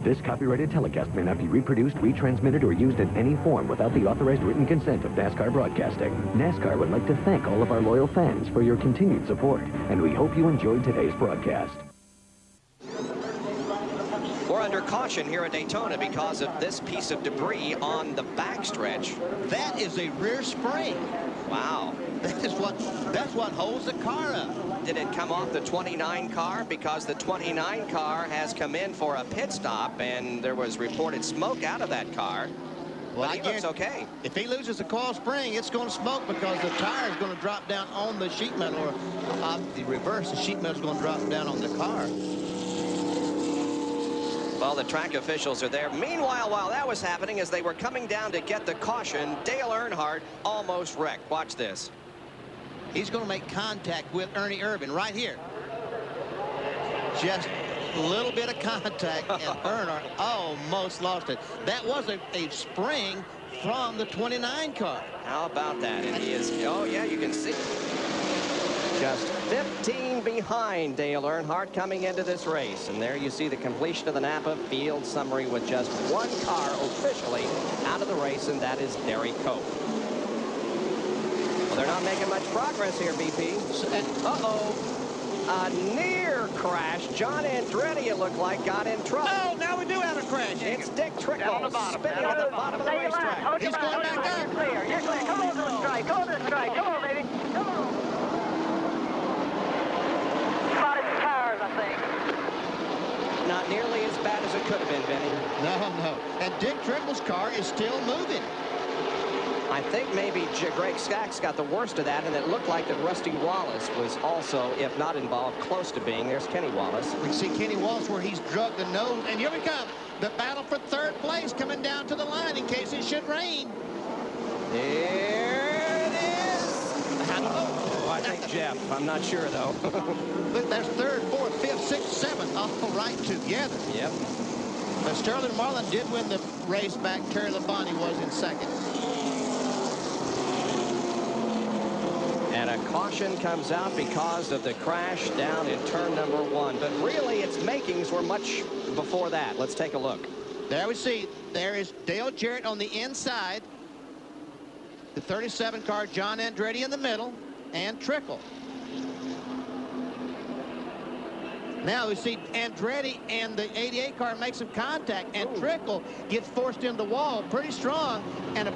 This copyrighted telecast may not be reproduced, retransmitted, or used in any form without the authorized written consent of NASCAR Broadcasting. NASCAR would like to thank all of our loyal fans for your continued support, and we hope you enjoyed today's broadcast. We're under caution here at Daytona because of this piece of debris on the backstretch. That is a rear spring. Wow. That's what holds the car up. Did it come off the 29 car? Because the 29 car has come in for a pit stop, and there was reported smoke out of that car. Well, but he looks okay. If he loses the coil spring, it's going to smoke because the tire is going to drop down on the sheet metal, or the reverse, the sheet metal is going to drop down on the car. Well, the track officials are there. Meanwhile, while that was happening, as they were coming down to get the caution, Dale Earnhardt almost wrecked. Watch this. He's going to make contact with Ernie Irvan right here. Just a little bit of contact, and Earnhardt almost lost it. That was a spring from the 29 car. How about that? And he is, oh yeah, you can see. Just 15 behind Dale Earnhardt coming into this race. And there you see the completion of the Napa field summary with just one car officially out of the race, and that is Derry Cope. Well, they're not making much progress here, BP. Uh-oh. A near crash. John Andretti, it looked like, got in trouble. Oh, now we do have a crash. It's Dick Trickle spinning on the bottom of the racetrack. He's going back there. You're clear. You're clear. Come over the strike. Go over the strike. Come on, baby. Come on. Spotted the tires, I think. Not nearly as bad as it could have been, Benny. No. And Dick Trickle's car is still moving. I think maybe Greg Skaggs got the worst of that, and it looked like that Rusty Wallace was also, if not involved, close to being. There's Kenny Wallace. We see Kenny Wallace where he's drugged the nose, and here we come. The battle for third place coming down to the line in case it should rain. There it is. I think Jeff. I'm not sure, though. Look, that's third, fourth, fifth, sixth, seventh, all right together. Yep. But Sterling Marlin did win the race back. Terry Labonte was in second. And a caution comes out because of the crash down in turn number 1. But really, its makings were much before that. Let's take a look. There we see, there is Dale Jarrett on the inside. The 37 car, John Andretti in the middle, and Trickle. Now we see Andretti and the 88 car make some contact, and Trickle gets forced into the wall pretty strong. And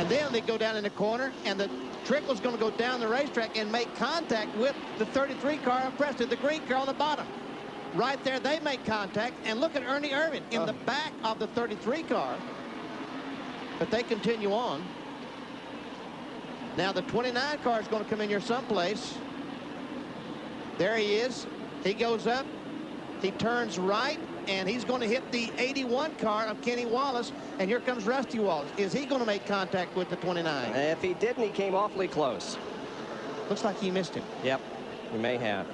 then they go down in the corner, and the Trickle's going to go down the racetrack and make contact with the 33 car of Preston, the green car on the bottom. Right there, they make contact, and look at Ernie Irvan in the back of the 33 car. But they continue on. Now the 29 car is going to come in here someplace. There he is. He goes up. He turns right, and he's going to hit the 81 car of Kenny Wallace, and here comes Rusty Wallace. Is he going to make contact with the 29? If he didn't, he came awfully close. Looks like he missed him. Yep, he may have.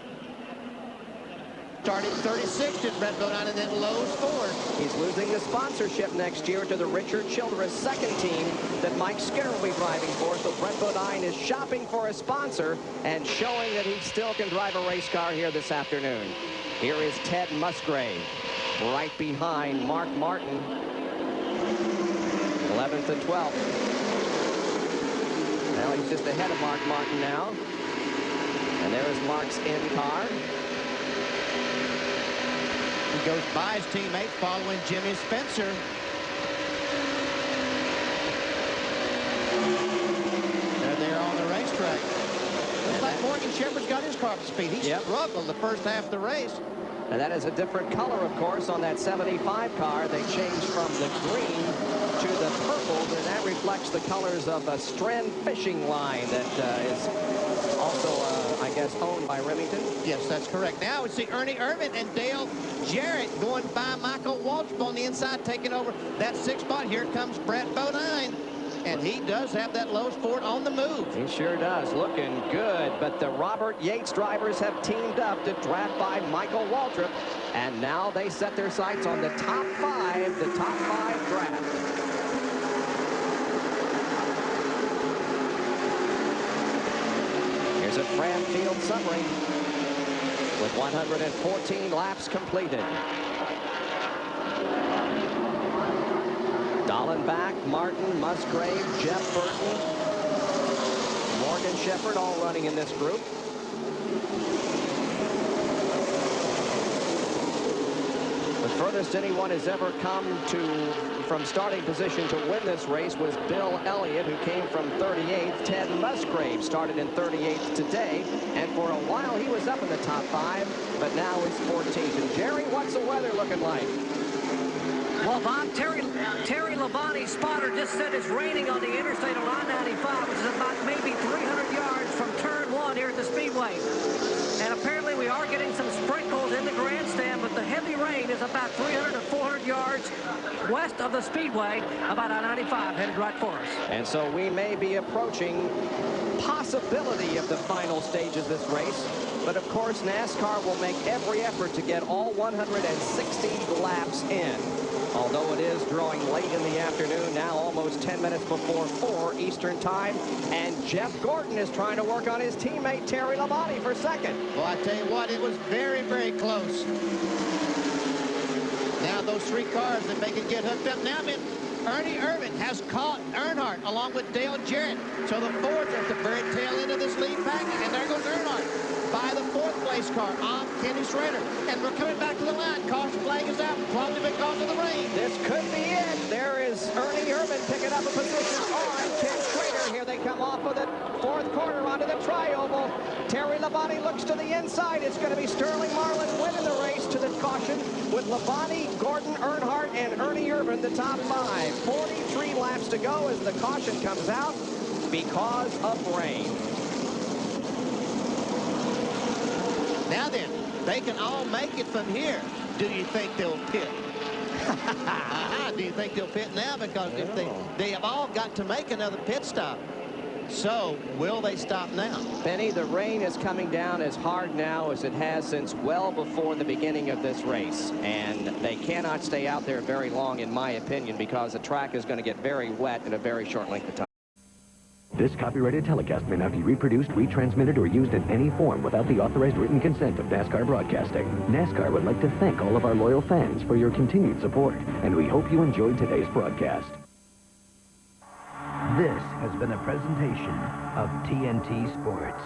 Starting 36th at Brett Bodine, and then Lowe's Ford. He's losing the sponsorship next year to the Richard Childress second team that Mike Skinner will be driving for. So Brett Bodine is shopping for a sponsor and showing that he still can drive a race car here this afternoon. Here is Ted Musgrave right behind Mark Martin. 11th and 12th. Well, he's just ahead of Mark Martin now. And there is Mark's in car. He goes by his teammate following Jimmy Spencer. They're there on the racetrack. Looks like Morgan Shepherd's got his car up to speed. He struggled the first half of the race. And that is a different color, of course, on that 75 car. They changed from the green to the purple, and that reflects the colors of a Strand Fishing Line that is also, I guess, owned by Remington. Yes, that's correct. Now we see Ernie Irvan and Dale Jarrett going by Michael Waltrip on the inside, taking over that 6th spot. Here comes Brett Bodine. And he does have that Lowe's Ford on the move. He sure does. Looking good. But the Robert Yates drivers have teamed up to draft by Michael Waltrip. And now they set their sights on the top 5 draft. Here's a Fram Field summary with 114 laps completed. Marlin back, Martin, Musgrave, Jeff Burton, Morgan Shepherd, all running in this group. The furthest anyone has ever come from starting position to win this race was Bill Elliott, who came from 38th. Ted Musgrave started in 38th today, and for a while he was up in the top 5, but now he's 14th. And Jerry, what's the weather looking like? Well, Bob, Terry Labonte's spotter just said it's raining on the interstate on I-95, which is about maybe 300 yards from turn 1 here at the Speedway. And apparently we are getting some sprinkles in the grandstand, but the heavy rain is about 300 to 400 yards west of the Speedway, about I-95 headed right for us. And so we may be approaching possibility of the final stage of this race. But of course, NASCAR will make every effort to get all 160 laps in. Although it is drawing late in the afternoon, now almost 10 minutes before 4 Eastern time. And Jeff Gordon is trying to work on his teammate Terry Labonte for second. Well, I tell you what, it was very, very close. Now those 3 cars, if they can get hooked up. Now, Ernie Irvin has caught Earnhardt along with Dale Jarrett. So the Fords are at the very tail end of this lead package. And there goes Earnhardt by the 4th place car on Kenny Schrader. And we're coming back to the line. Caution flag is out, probably because of the rain. This could be it. There is Ernie Irvin picking up a position on Ken Schrader. Here they come off of the 4th corner onto the tri-oval. Terry Labonte looks to the inside. It's going to be Sterling Marlin winning the race to the caution with Labonte, Gordon, Earnhardt, and Ernie Irvin the top 5. 43 laps to go as the caution comes out because of rain. Now then, they can all make it from here. Do you think they'll pit? Do you think they'll pit now? Because if they have all got to make another pit stop. So, will they stop now? Benny, the rain is coming down as hard now as it has since well before the beginning of this race. And they cannot stay out there very long, in my opinion, because the track is going to get very wet in a very short length of time. This copyrighted telecast may not be reproduced, retransmitted, or used in any form without the authorized written consent of NASCAR Broadcasting. NASCAR would like to thank all of our loyal fans for your continued support, and we hope you enjoyed today's broadcast. This has been a presentation of TNT Sports.